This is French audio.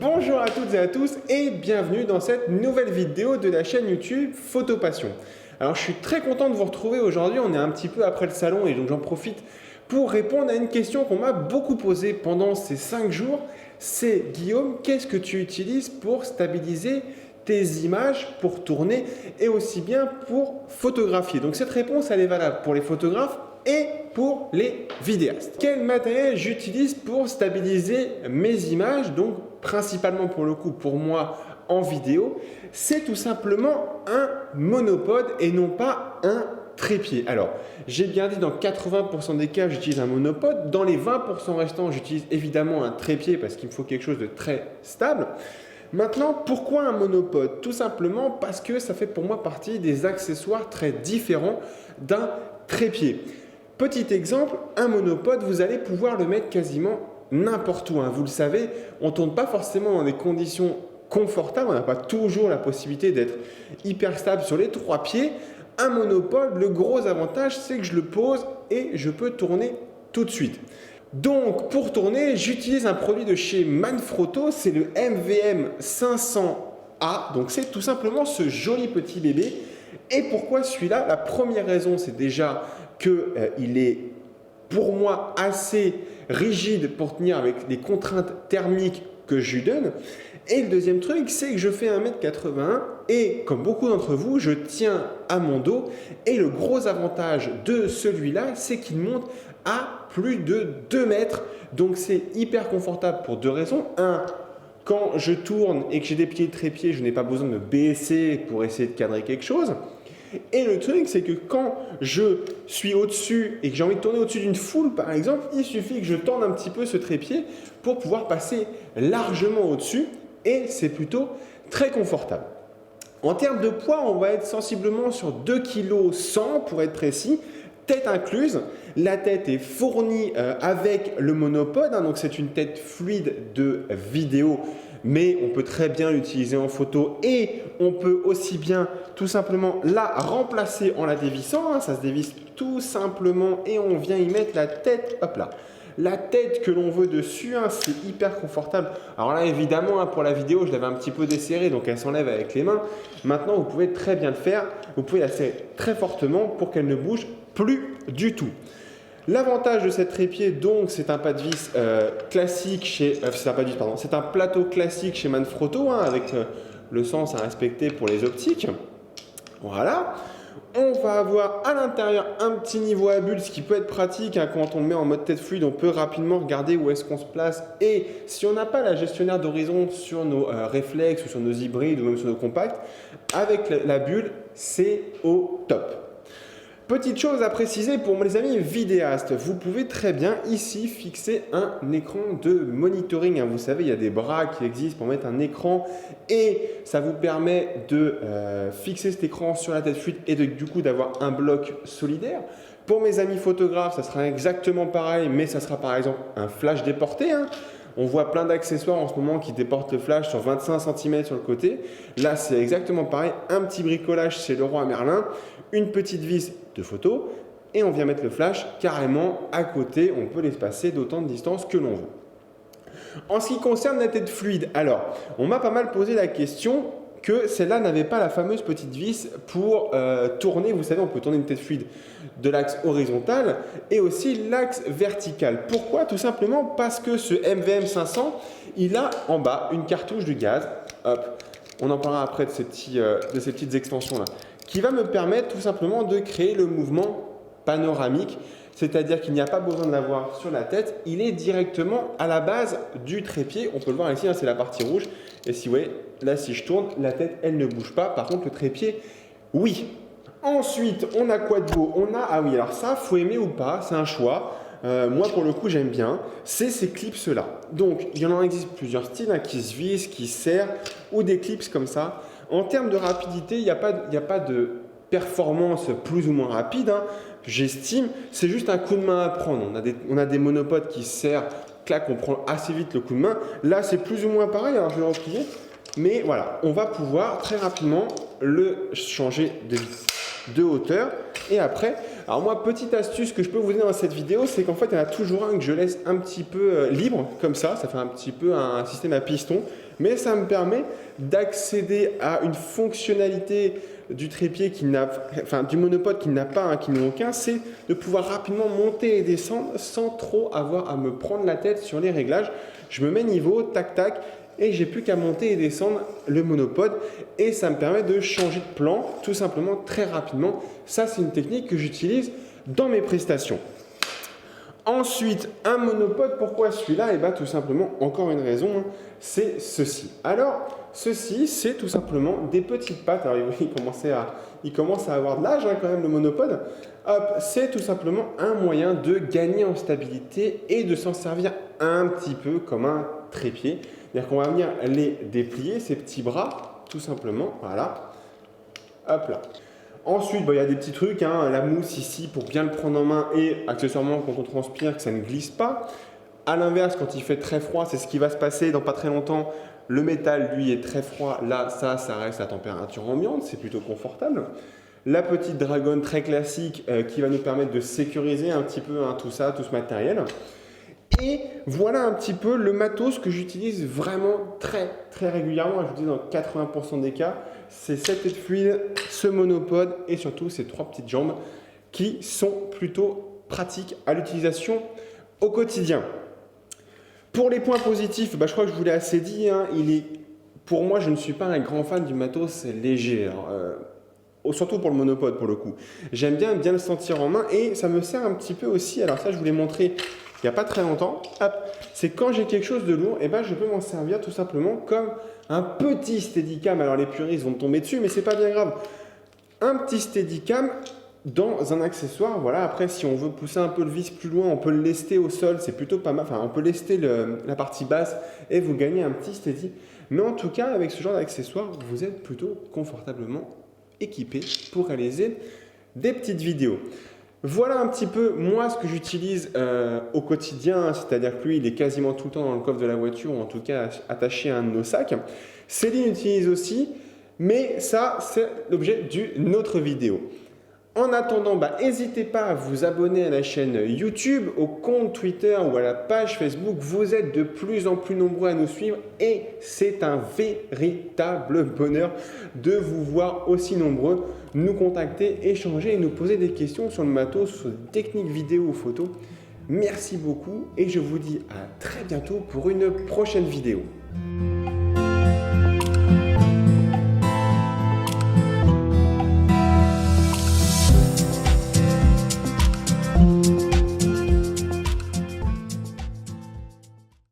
Bonjour à toutes et à tous et bienvenue dans cette nouvelle vidéo de la chaîne YouTube Photo Passion. Alors je suis très content de vous retrouver aujourd'hui, on est un petit peu après le salon et donc j'en profite pour répondre à une question qu'on m'a beaucoup posée pendant ces 5 jours. C'est Guillaume, qu'est-ce que tu utilises pour stabiliser tes images, pour tourner et aussi bien pour photographier? Donc cette réponse elle est valable pour les photographes et pour les vidéastes. Quel matériel j'utilise pour stabiliser mes images? Donc principalement pour le coup pour moi en vidéo, c'est tout simplement un monopode et non pas un trépied. Alors j'ai bien dit dans 80% des cas j'utilise un monopode, dans les 20% restants j'utilise évidemment un trépied parce qu'il me faut quelque chose de très stable. Maintenant, pourquoi un monopode? Tout simplement parce que ça fait pour moi partie des accessoires très différents d'un trépied. Petit exemple, un monopode, vous allez pouvoir le mettre quasiment n'importe où. Vous le savez, on ne tourne pas forcément dans des conditions confortables. On n'a pas toujours la possibilité d'être hyper stable sur les 3 pieds. Un monopode, le gros avantage, c'est que je le pose et je peux tourner tout de suite. Donc, pour tourner, j'utilise un produit de chez Manfrotto, c'est le MVM 500A. Donc, c'est tout simplement ce joli petit bébé. Et pourquoi celui-là? La première raison, c'est déjà qu'il est pour moi assez rigide pour tenir avec les contraintes thermiques que je lui donne. Et le deuxième truc, c'est que je fais 1m81 et comme beaucoup d'entre vous, je tiens à mon dos. Et le gros avantage de celui-là, c'est qu'il monte à plus de 2 mètres. Donc c'est hyper confortable pour 2 raisons. Quand je tourne et que j'ai des pieds de trépied, je n'ai pas besoin de me baisser pour essayer de cadrer quelque chose. Et le truc, c'est que quand je suis au-dessus et que j'ai envie de tourner au-dessus d'une foule, par exemple, il suffit que je tende un petit peu ce trépied pour pouvoir passer largement au-dessus et c'est plutôt très confortable. En termes de poids, on va être sensiblement sur 2,1 kg pour être précis, tête incluse. La tête est fournie avec le monopode, donc c'est une tête fluide de vidéo, mais on peut très bien l'utiliser en photo et on peut aussi bien tout simplement la remplacer en la dévissant. Ça se dévisse tout simplement et on vient y mettre la tête, hop là. La tête que l'on veut dessus, c'est hyper confortable. Alors là, évidemment, pour la vidéo, je l'avais un petit peu desserrée, donc elle s'enlève avec les mains. Maintenant, vous pouvez très bien le faire. Vous pouvez la serrer très fortement pour qu'elle ne bouge plus du tout. L'avantage de cette trépied, donc, c'est un pas de vis classique chez, c'est un plateau classique chez Manfrotto, avec le sens à respecter pour les optiques. Voilà. On va avoir à l'intérieur un petit niveau à bulles, ce qui peut être pratique quand on le met en mode tête fluide. On peut rapidement regarder où est-ce qu'on se place. Et si on n'a pas la gestionnaire d'horizon sur nos réflexes ou sur nos hybrides ou même sur nos compacts, avec la bulle, c'est au top. Petite chose à préciser pour les amis vidéastes, vous pouvez très bien ici fixer un écran de monitoring. Vous savez, il y a des bras qui existent pour mettre un écran et ça vous permet de fixer cet écran sur la tête fluide et du coup d'avoir un bloc solidaire. Pour mes amis photographes, ça sera exactement pareil, mais ça sera par exemple un flash déporté. On voit plein d'accessoires en ce moment qui déportent le flash sur 25 cm sur le côté. Là, c'est exactement pareil. Un petit bricolage chez Leroy Merlin, une petite vis de photo et on vient mettre le flash carrément à côté. On peut l'espacer d'autant de distance que l'on veut. En ce qui concerne la tête fluide, alors, on m'a pas mal posé la question que celle-là n'avait pas la fameuse petite vis pour tourner. Vous savez, on peut tourner une tête fluide de l'axe horizontal et aussi l'axe vertical. Pourquoi? Tout simplement parce que ce MVM 500, il a en bas une cartouche de gaz. Hop, on en parlera après de ces petites extensions-là, qui va me permettre tout simplement de créer le mouvement panoramique. C'est-à-dire qu'il n'y a pas besoin de l'avoir sur la tête, il est directement à la base du trépied. On peut le voir ici, c'est la partie rouge. Et si vous voyez, là si je tourne, la tête elle ne bouge pas. Par contre le trépied, oui. Ensuite, on a quoi de beau? On a, ah oui, alors ça, faut aimer ou pas, c'est un choix. Moi pour le coup j'aime bien, c'est ces clips là. Donc il y en existe plusieurs styles qui se vissent, qui se serrent ou des clips comme ça. En termes de rapidité, il n'y a pas de performance plus ou moins rapide. J'estime, c'est juste un coup de main à prendre. On a des monopodes qui se serrent, clac, on prend assez vite le coup de main. Là, c'est plus ou moins pareil. Alors, je vais replier. Mais voilà, on va pouvoir très rapidement le changer de hauteur. Et après, alors moi, petite astuce que je peux vous donner dans cette vidéo, c'est qu'en fait, il y en a toujours un que je laisse un petit peu libre, comme ça fait un petit peu un système à piston, mais ça me permet d'accéder à une fonctionnalité du trépied du monopode qui n'a pas, qui n'a aucun, c'est de pouvoir rapidement monter et descendre sans trop avoir à me prendre la tête sur les réglages. Je me mets niveau, tac tac, et j'ai plus qu'à monter et descendre le monopode et ça me permet de changer de plan tout simplement très rapidement. Ça, c'est une technique que j'utilise dans mes prestations. Ensuite, un monopode, pourquoi celui-là? Et bien tout simplement, encore une raison, c'est ceci. Alors, ceci, c'est tout simplement des petites pattes. Alors, il commence à avoir de l'âge quand même, le monopode. Hop, c'est tout simplement un moyen de gagner en stabilité et de s'en servir un petit peu comme un trépied. C'est-à-dire qu'on va venir les déplier, ces petits bras, tout simplement, voilà. Hop là. Ensuite, il y a des petits trucs, la mousse ici pour bien le prendre en main et accessoirement quand on transpire que ça ne glisse pas. A l'inverse, quand il fait très froid, c'est ce qui va se passer dans pas très longtemps. Le métal, lui, est très froid. Là, ça reste à température ambiante, c'est plutôt confortable. La petite dragonne très classique qui va nous permettre de sécuriser un petit peu tout ce matériel. Et voilà un petit peu le matos que j'utilise vraiment très très régulièrement. Je vous dis dans 80% des cas, c'est cette tête fluide, ce monopode et surtout ces trois petites jambes qui sont plutôt pratiques à l'utilisation au quotidien. Pour les points positifs, je crois que je vous l'ai assez dit, pour moi je ne suis pas un grand fan du matos léger. Surtout pour le monopode pour le coup. J'aime bien le sentir en main et ça me sert un petit peu aussi, alors ça je vous l'ai montré il n'y a pas très longtemps, c'est quand j'ai quelque chose de lourd, je peux m'en servir tout simplement comme un petit steadicam. Alors les puristes vont tomber dessus, mais c'est pas bien grave. Un petit steadicam dans un accessoire, voilà. Après, si on veut pousser un peu le vis plus loin, on peut le lester au sol, c'est plutôt pas mal. Enfin, on peut lester la partie basse et vous gagnez un petit steady. Mais en tout cas, avec ce genre d'accessoire, vous êtes plutôt confortablement équipé pour réaliser des petites vidéos. Voilà un petit peu moi ce que j'utilise au quotidien, c'est-à-dire que lui il est quasiment tout le temps dans le coffre de la voiture ou en tout cas attaché à un de nos sacs. Céline utilise aussi, mais ça c'est l'objet d'une autre vidéo. En attendant, n'hésitez pas à vous abonner à la chaîne YouTube, au compte Twitter ou à la page Facebook. Vous êtes de plus en plus nombreux à nous suivre et c'est un véritable bonheur de vous voir aussi nombreux nous contacter, échanger et nous poser des questions sur le matos, sur des techniques vidéo ou photos. Merci beaucoup et je vous dis à très bientôt pour une prochaine vidéo.